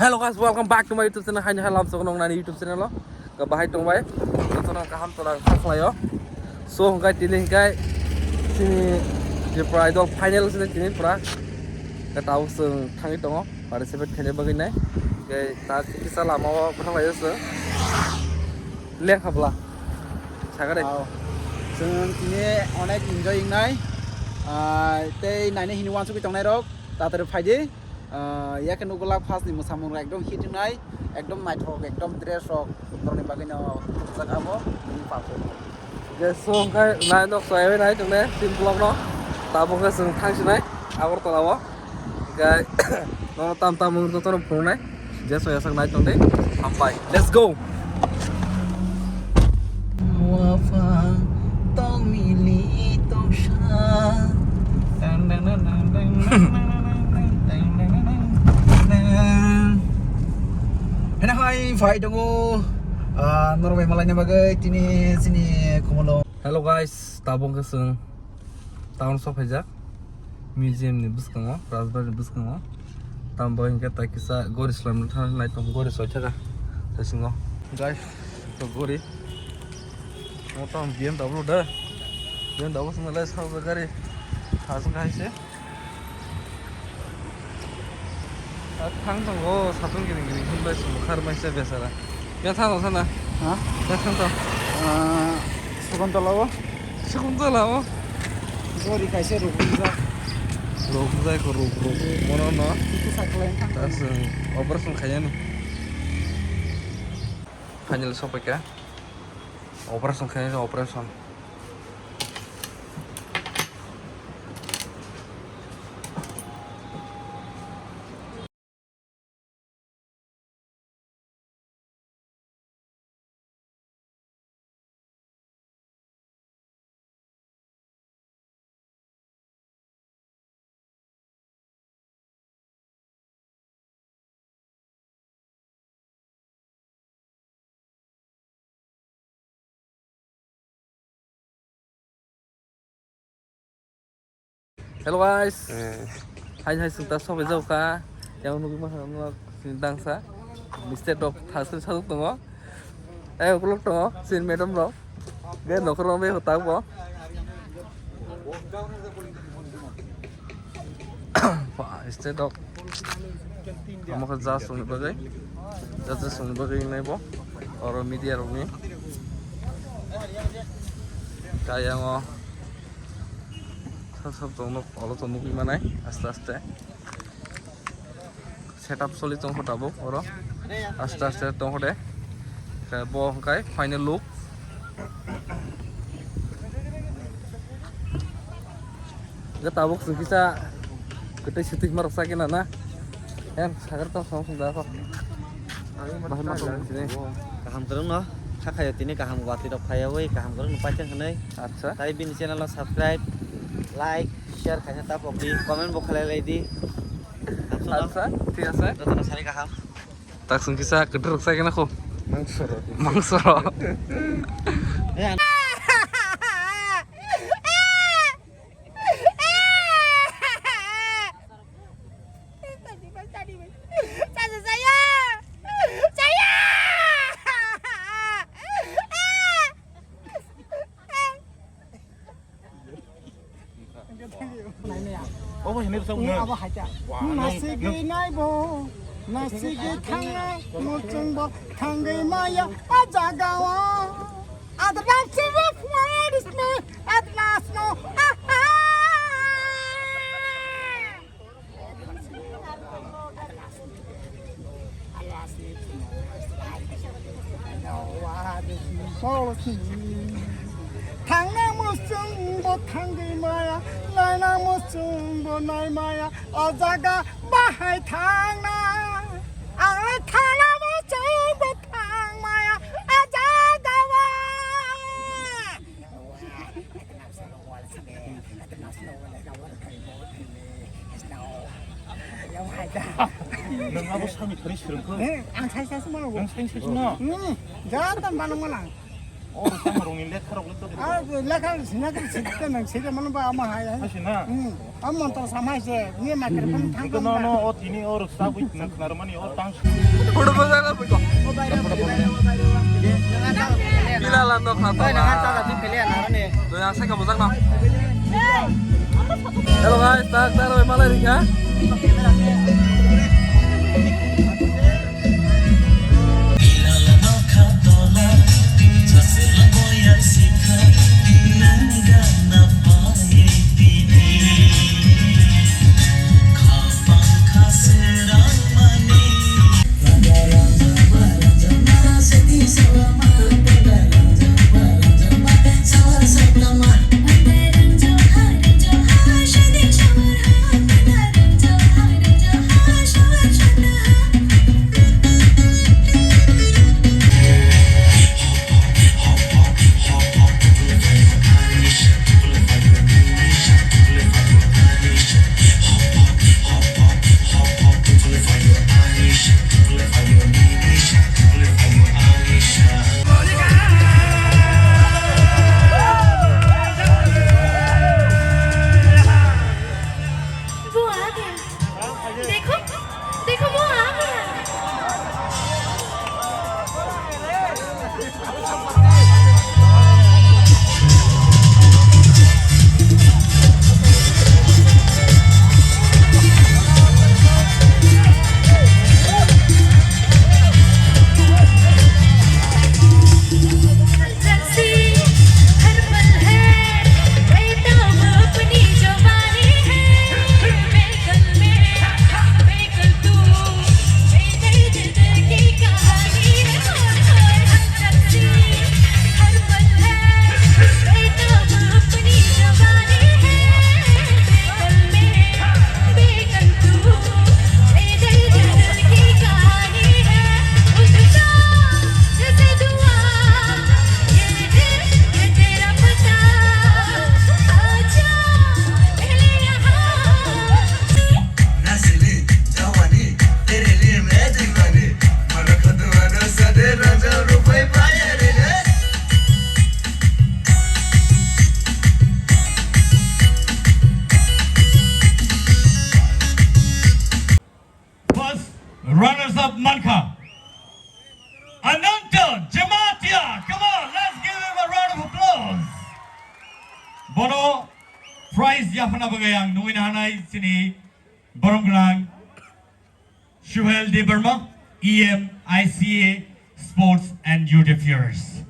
Hello guys, welcome back to my YouTube channel. Hai halam so nong nani YouTube channel lo. Ka bahai tong bai. To nang kaham to nang khlayo. So hongkai tiling kai sini je idol final sini tini pura. Ka tahu sung thangi tongo. Participate khane bagin nai. Kai ta kisa lama ko thang layo se. Lek habla. Sagare. Sung tini onek enjoying nai. Tei nai hini wan su ki tong nai rok. Ta tar phaide. Ya kan ugulak fast ni musamung ekdom hit nai ekdom naithok ekdom dress rok torni bagino jagamo ni papo Je so hongkai nai nok soe nai tong ne sim vlog no. Ta bong ka sung thang sinai agor tolawo. Kai no tam tam mung to phone nai. Je soe sang nai tong de. Sampai. Let's go. Wafa tong mili tong sha dang dang dang dang dang Enak hai fai dongo norway malanya bagai tini sini kumolo. Hello guys, tabung ke sung tahun sok aja museum ni buskango, Rajbar ni buskango. Tambah hingga tak kisah goris lam thang naik tong goris aja kah, sasingo. Guys, to gori. Mau tam BMW dah, BMW sengalai sahab bagari, hasung kahis se. Thang tong go satung gini gini himbai sung khar mai se besara. Ya thang sana. Hah? Ya thang tong. Sukontolawo. Sekolah Gori kaise rukunza. Rok zai ko rok mono no. Itu saklen kan. Tas operation kayaknya nih. Hanya sobek ya. Operation kayaknya operation. Hello guys. Hai sungta sobe jau ka. Yang nunggu mah nunggu sindang sa. Mister dok thasir saduk tongo. Ukulok tongo sin madam ro. Ge nokor be hota bo. Wah, mister dok. Kamu kerja sung bagai. Kerja sung bagai nai bo. Orang media roni. Kayak ngo सब तंग अल तंग माने आस्ते आस्ते setup चली तंग हटाबो और आस्ते आस्ते तंग हटे बो हंकाय फाइनल लुक गताबो सुकिसा गते सिटिक मारक साकिना ना एन सागर तंग सम सुंदा को बाहाय मा तंग सिने kaham terung no sakhayo tini kaham gwati rok phayawai kaham terung nupaichan khanai अच्छा tai bini channel subscribe like share khanya ta pokri comment bo khalai lai di अच्छा ठीक আছে rotona sari kaham tak sungkisa gede rok sakina ko Mangsoro. mangsoro oh ini tuh Ini apa haja? Nasi gini bo, nasi gini tanga, mucung bo, tanga maya, aja gawa. Ada nasi before me, at last no. Tanga mucung bo, tanga maya. Laina mucung bo nai maya ajaga bahai thangna ai thangna mucung bo thang maya ajaga wa nang abo sami thari sirengko ang sai sai semua nang sain sain no jangan mana mana or kamarong ni lekha rok lekto lekar sinakar sikte nang sida man ba ama hai asina amon to samai se ni microphone thang no no o tini or sabit narmani or tang Udah besar lah peko. Oh, bayar, bayar. Bila lah dok kata. Bayar, jangan salah sih pilihan apa nih? Tuh yang saya kamu sana. Hello guys, tak tahu malah ini ya. Runners up Manka. Ananta Jamatia. Come on, let's give him a round of applause. Bono prize Yafana Bagayang Nuinhanai Sini Boromgrang Shuhel de Burma EM ICA Sports and Youth Affairs.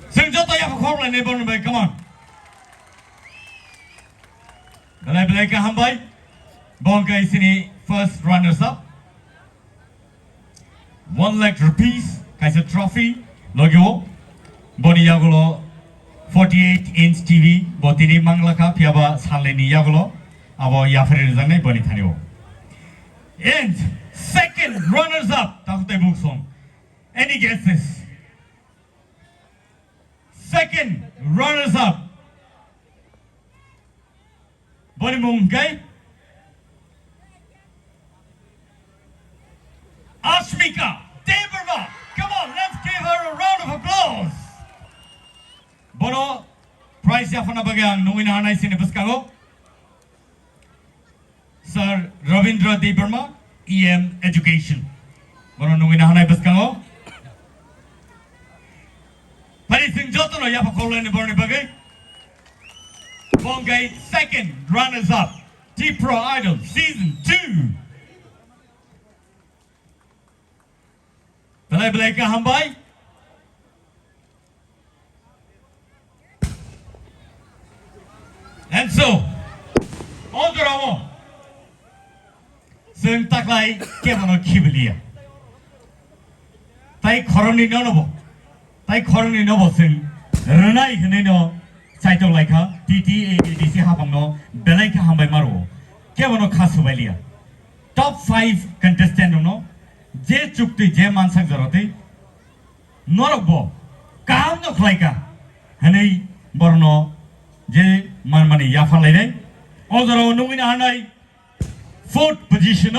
Sing Jota Yafakorla Nebornbe, come on. Balai Balai Kahambai, Bongkai Sini first runners up. 1 lakh rupees, Kaisa trophy, Logio, Boni Yagolo, 48-inch TV, Botini Manglaka, Piaba Saleni Yagolo, Abo Yafari Zane, Boni Tanio. And second runners up, Takute Buksong. Any guesses? Second runners up. Boni Mungkai. Ashmika Deverma. Come on, let's give her a round of applause. Bono prize Yafana Bagang Nuina Hanai Sinibuskago. Sir Ravindra Deverma, EM Education. Bono Nuina Hanai Buskago. Pani Singh Jotono Yapakola in Borni Bagay. Bongay second runners up. T-Pro Idol Season 2. Balai Balai Kahambai. And so, Odoramo. Sing Taklai Kemono Kibilia. Tai Koroni Nonobo. Tai Koroni Nobo Sing. Renai Hinino. Saito Laika. TTADC Hapamno. Balai Kahambai Maro. Kemono Kasubalia. Top 5 contestant no. जे चुक्ति जे मानसक जरूरते नरबो काम न खलाइका हनै बर्नो जे मनमानि याफा लाइनै अजराव नुमिना हानाय 4th position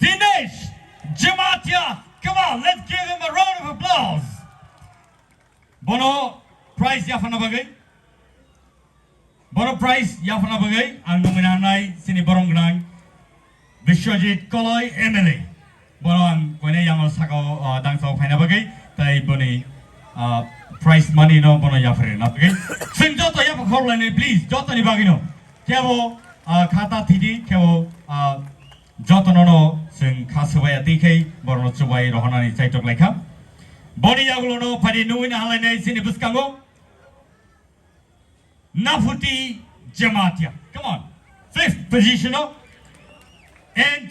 Dinesh Jamatia. Come on, let's give him a round of applause. Bono prize yafana bagai. Bono prize yafana bagai. Ang nominanai sini borong genang. Vishwajit Koloi MLA. Bono ang koine yang osako dangso paina bagai. Tai boni prize money no bono yafre na bagai. Sing joto yap korlane please. Joto ni bagino. Kebo kata tidi kebo joto no sing kasubaya DK bono chubai rohana ni chaitok lekha. Boni yagulo no padi nuin halane sini buskango. Nafuti Jamatia. Come on. 5th position no. And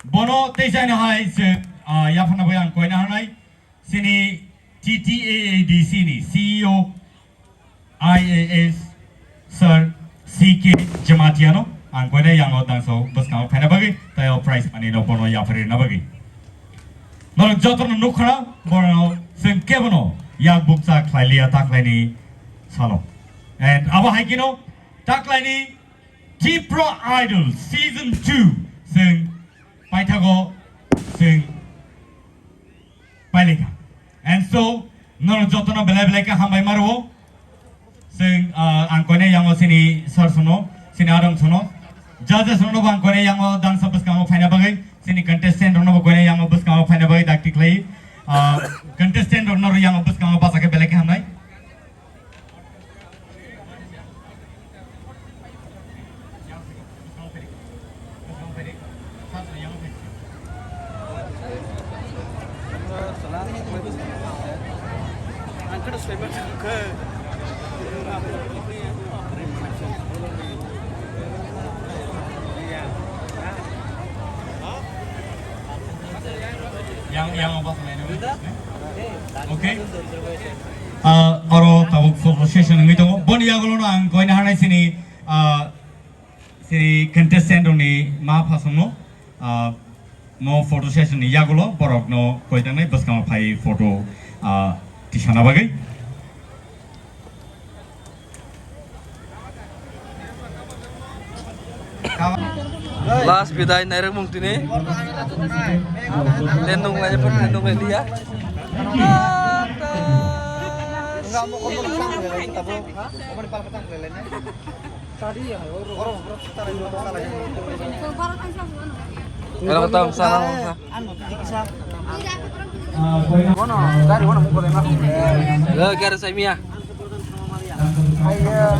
bono teja na hai se yafana bayang koina hanai sini TTAADC ni CEO IAS Sir CK Jamatia no ang koina yang odang so buskango phena bagi tayo prize money no bono yafare na bagi. Nol jotono nukhra bono sengke bono yak buksa khlailia taklaini salo. And aba haikino taklaini T-Pro Idol Season 2 sing paithago sing pailika. And so nol jotono bela ka hambai maruo sing angkone yang sini sir sono sini adam sono judges sono angkone yang dan sabus kamu final bagai sini contestant rono bagone yang bus kamu final bagai taktik lai contestant rono yang bus kamu pasake bela ka hambai. Yang apa sebenarnya? Okay. Oro tabuk photo session ngi tongo. Boni yagulo no ang koina hanai sini sini contestant ni ma phasongno no photo session ni yagulo borok no koidang nai bus kama phai photo tisana bagai. Last biday nairang mung tini. Lenung aja pun lenung dia. Kalau tahu sana. Mana? Dari mana mukul enak? Gara saya Mia.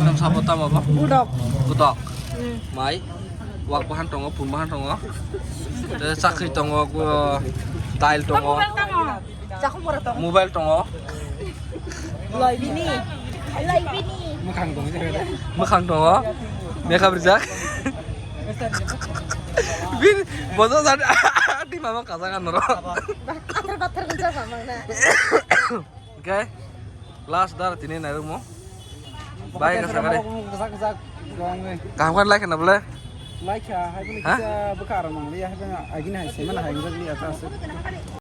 Nam sabota apa? Budak. Budak. Mai. Wak bahan tongo, pun bahan tongo. Sakri tongo, tile tongo. Mobile tongo. Loi bini. Makhang tongo. Mereka berjak. Bin, bosan tadi di mama kasangan noro. Kater kerja sama na. Oke. Last dar tini naru mo. Baik kasangare. Kamu kan like na boleh? Like ya, hai pun kita bekar mang, lihat hai pun agin hai, seman hai, kita lihat atas.